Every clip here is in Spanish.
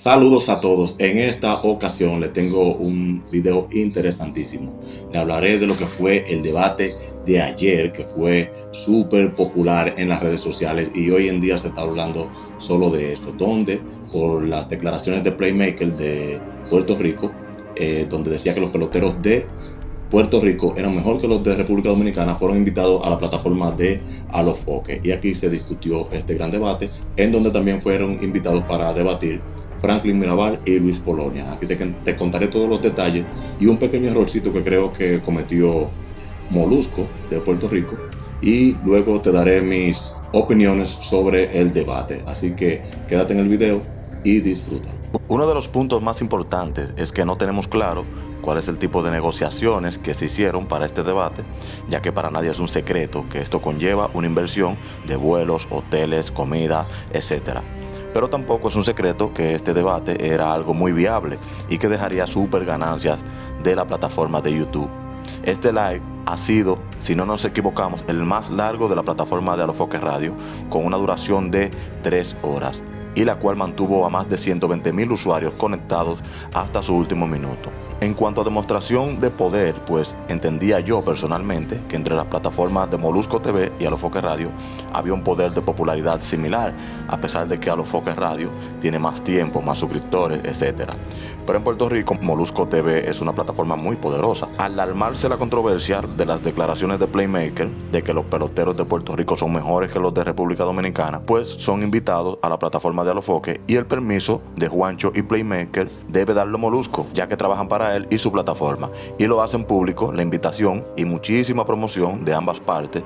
Saludos a todos. En esta ocasión les tengo un video interesantísimo. Le hablaré de lo que fue el debate de ayer, que fue súper popular en las redes sociales y hoy en día se está hablando solo de eso, donde por las declaraciones de Playmaker de Puerto Rico, donde decía que los peloteros de Puerto Rico eran mejor que los de República Dominicana, fueron invitados a la plataforma de Alofoque. Y aquí se discutió este gran debate, en donde también fueron invitados para debatir Franklin Mirabal y Luis Polonia. Aquí te contaré todos los detalles y un pequeño errorcito que creo que cometió Molusco de Puerto Rico. Y luego te daré mis opiniones sobre el debate. Así que quédate en el video y disfruta. Uno de los puntos más importantes es que no tenemos claro cuál es el tipo de negociaciones que se hicieron para este debate, ya que para nadie es un secreto que esto conlleva una inversión de vuelos, hoteles, comida, etc. Pero tampoco es un secreto que este debate era algo muy viable y que dejaría súper ganancias de la plataforma de YouTube. Este live ha sido, si no nos equivocamos, el más largo de la plataforma de Alofoque Radio, con una duración de 3 horas. Y la cual mantuvo a más de 120,000 usuarios conectados hasta su último minuto. En cuanto a demostración de poder, pues entendía yo personalmente que entre las plataformas de Molusco TV y Alofoque Radio había un poder de popularidad similar, a pesar de que Alofoque Radio tiene más tiempo, más suscriptores, etc. Pero en Puerto Rico, Molusco TV es una plataforma muy poderosa. Al armarse la controversia de las declaraciones de Playmaker de que los peloteros de Puerto Rico son mejores que los de República Dominicana, pues son invitados a la plataforma de Alofoque y el permiso de Juancho y Playmaker debe darlo Molusco, ya que trabajan para él y su plataforma, y lo hacen público la invitación y muchísima promoción de ambas partes.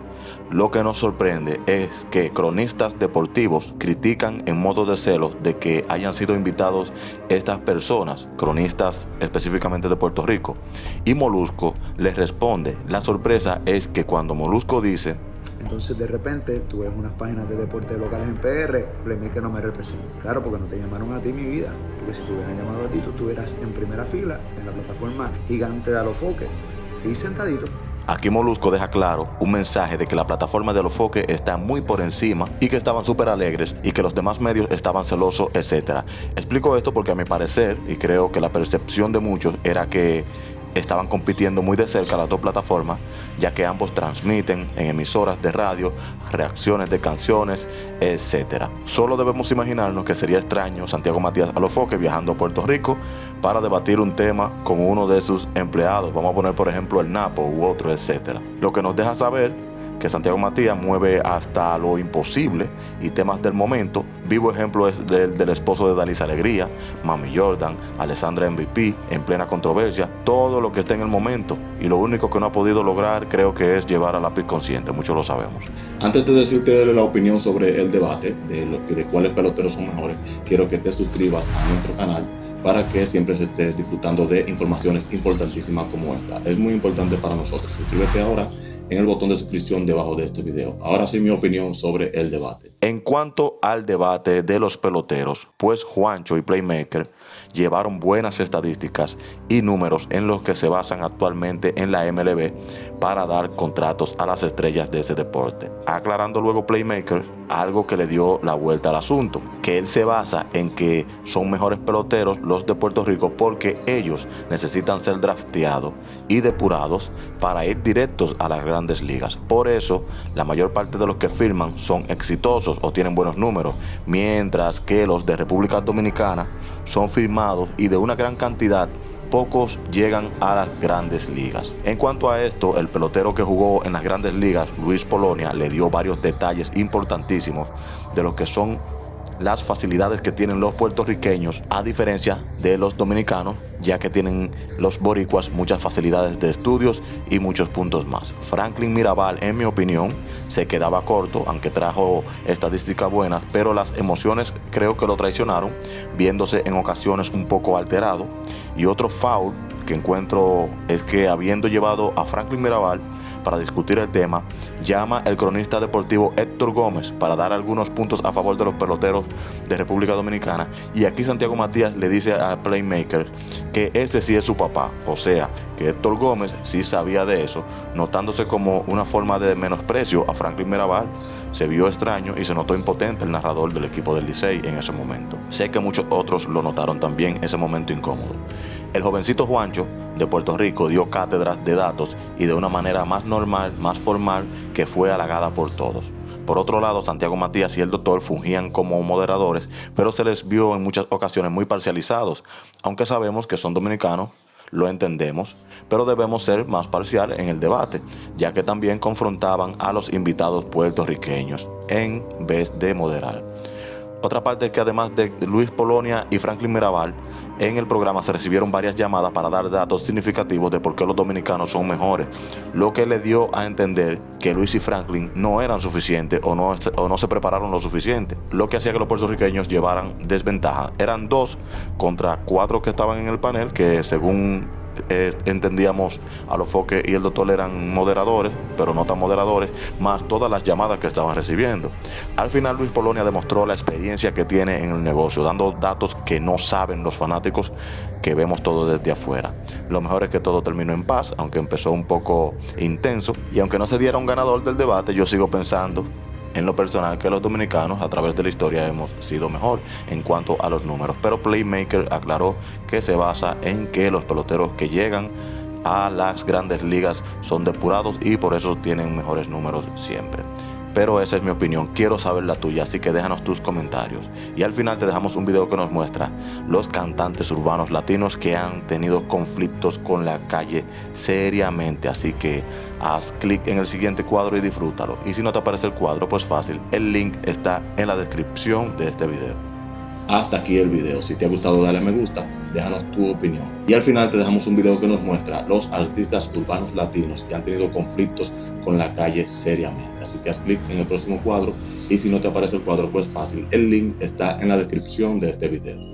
Lo que nos sorprende es que cronistas deportivos critican en modo de celos de que hayan sido invitados estas personas, cronistas específicamente de Puerto Rico, y Molusco les responde. La sorpresa es que cuando Molusco dice: entonces de repente tú ves unas páginas de deportes locales en PR, Playmaker no me representa. Claro, porque no te llamaron a ti, mi vida. Porque si te hubieran llamado a ti, tú estuvieras en primera fila en la plataforma gigante de Alofoque, ahí sentadito. Aquí Molusco deja claro un mensaje de que la plataforma de Alofoque está muy por encima y que estaban súper alegres y que los demás medios estaban celosos, etc. Explico esto porque a mi parecer, y creo que la percepción de muchos era que estaban compitiendo muy de cerca las dos plataformas, ya que ambos transmiten en emisoras de radio reacciones de canciones, etc. Solo debemos imaginarnos que sería extraño Santiago Matías Alofoque viajando a Puerto Rico para debatir un tema con uno de sus empleados. Vamos a poner por ejemplo el Napo u otro, etc. Lo que nos deja saber que Santiago Matías mueve hasta lo imposible y temas del momento. Vivo ejemplo es del esposo de Dalisa Alegría, Mami Jordan, Alessandra MVP, en plena controversia, todo lo que está en el momento, y lo único que no ha podido lograr creo que es llevar a lápiz consciente, muchos lo sabemos. Antes de decirte la opinión sobre el debate, de cuáles peloteros son mejores, quiero que te suscribas a nuestro canal para que siempre estés disfrutando de informaciones importantísimas como esta. Es muy importante para nosotros. Suscríbete ahora en el botón de suscripción debajo de este video. Ahora sí, mi opinión sobre el debate. En cuanto al debate de los peloteros, pues Juancho y Playmaker llevaron buenas estadísticas y números en los que se basan actualmente en la MLB para dar contratos a las estrellas de ese deporte. Aclarando luego Playmaker algo que le dio la vuelta al asunto, que él se basa en que son mejores peloteros los de Puerto Rico porque ellos necesitan ser drafteados y depurados para ir directos a las grandes ligas. Por eso, la mayor parte de los que firman son exitosos o tienen buenos números, mientras que los de República Dominicana son firmados y de una gran cantidad, pocos llegan a las grandes ligas. En cuanto a esto, el pelotero que jugó en las grandes ligas, Luis Polonia, le dio varios detalles importantísimos de lo que son las facilidades que tienen los puertorriqueños a diferencia de los dominicanos, ya que tienen los boricuas muchas facilidades de estudios y muchos puntos más. Franklin Mirabal, en mi opinión, se quedaba corto, aunque trajo estadísticas buenas, pero las emociones creo que lo traicionaron, viéndose en ocasiones un poco alterado. Y otro foul que encuentro es que, habiendo llevado a Franklin Mirabal para discutir el tema, llama el cronista deportivo Héctor Gómez para dar algunos puntos a favor de los peloteros de República Dominicana, y aquí Santiago Matías le dice a Playmaker que ese sí es su papá, o sea, que Héctor Gómez sí sabía de eso, notándose como una forma de menosprecio a Franklin Mirabal, se vio extraño y se notó impotente el narrador del equipo del Licey en ese momento. Sé que muchos otros lo notaron también, ese momento incómodo. El jovencito Juancho de Puerto Rico dio cátedras de datos y de una manera más normal, más formal, que fue halagada por todos. Por otro lado, Santiago Matías y el doctor fungían como moderadores, pero se les vio en muchas ocasiones muy parcializados. Aunque sabemos que son dominicanos, lo entendemos, pero debemos ser más parcial en el debate, ya que también confrontaban a los invitados puertorriqueños en vez de moderar. Otra parte es que además de Luis Polonia y Franklin Mirabal, en el programa se recibieron varias llamadas para dar datos significativos de por qué los dominicanos son mejores, lo que le dio a entender que Luis y Franklin no eran suficientes o no se prepararon lo suficiente, lo que hacía que los puertorriqueños llevaran desventaja. Eran 2 contra 4 que estaban en el panel, que según entendíamos, Alofoque y el doctor eran moderadores, pero no tan moderadores, más todas las llamadas que estaban recibiendo. Al final, Luis Polonia demostró la experiencia que tiene en el negocio, dando datos que no saben los fanáticos que vemos todo desde afuera. Lo mejor es que todo terminó en paz, aunque empezó un poco intenso, y aunque no se diera un ganador del debate, yo sigo pensando en lo personal que los dominicanos a través de la historia hemos sido mejor en cuanto a los números, pero Playmaker aclaró que se basa en que los peloteros que llegan a las grandes ligas son depurados y por eso tienen mejores números siempre. Pero esa es mi opinión, quiero saber la tuya, así que déjanos tus comentarios. Y al final te dejamos un video que nos muestra los cantantes urbanos latinos que han tenido conflictos con la calle seriamente. Así que haz clic en el siguiente cuadro y disfrútalo. Y si no te aparece el cuadro, pues fácil, el link está en la descripción de este video. Hasta aquí el video. Si te ha gustado, dale a me gusta, déjanos tu opinión. Y al final te dejamos un video que nos muestra los artistas urbanos latinos que han tenido conflictos con la calle seriamente. Así que haz clic en el próximo cuadro y si no te aparece el cuadro, pues fácil, el link está en la descripción de este video.